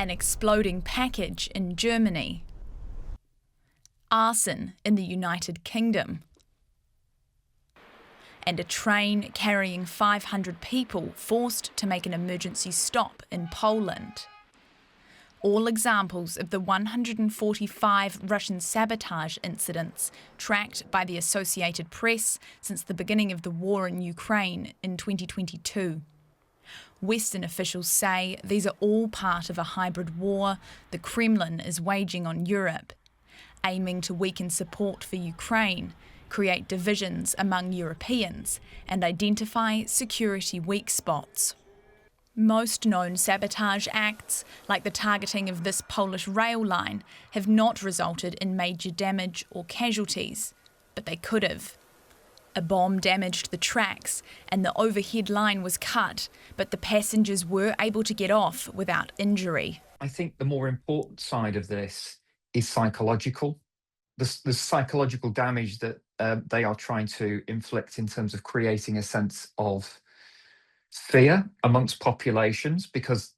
an exploding package in Germany, arson in the United Kingdom, and a train carrying 500 people forced to make an emergency stop in Poland. All examples of the 145 Russian sabotage incidents tracked by the Associated Press since the beginning of the war in Ukraine in 2022. Western officials say these are all part of a hybrid war the Kremlin is waging on Europe, aiming to weaken support for Ukraine, create divisions among Europeans, and identify security weak spots. Most known sabotage acts, like the targeting of this Polish rail line, have not resulted in major damage or casualties, but they could have. A bomb damaged the tracks and the overhead line was cut, but the passengers were able to get off without injury. I think the more important side of this is psychological. The psychological damage that they are trying to inflict in terms of creating a sense of fear amongst populations, because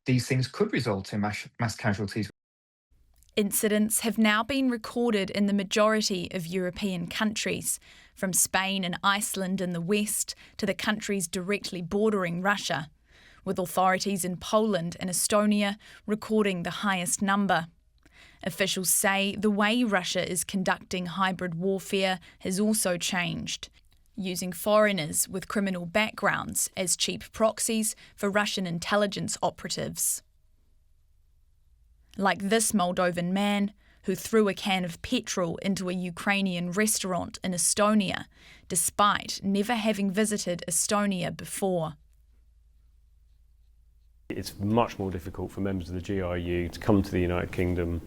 these things could result in mass casualties. Incidents have now been recorded in the majority of European countries, from Spain and Iceland in the west to the countries directly bordering Russia, with authorities in Poland and Estonia recording the highest number. Officials say the way Russia is conducting hybrid warfare has also changed, using foreigners with criminal backgrounds as cheap proxies for Russian intelligence operatives. Like this Moldovan man who threw a can of petrol into a Ukrainian restaurant in Estonia, despite never having visited Estonia before. It's much more difficult for members of the GRU to come to the United Kingdom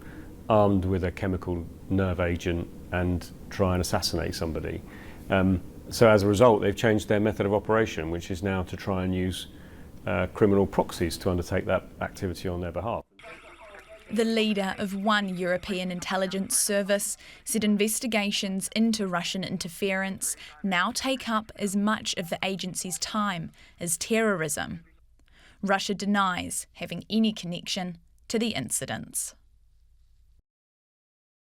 armed with a chemical nerve agent and try and assassinate somebody. So as a result, they've changed their method of operation, which is now to try and use criminal proxies to undertake that activity on their behalf. The leader of one European intelligence service said investigations into Russian interference now take up as much of the agency's time as terrorism. Russia denies having any connection to the incidents.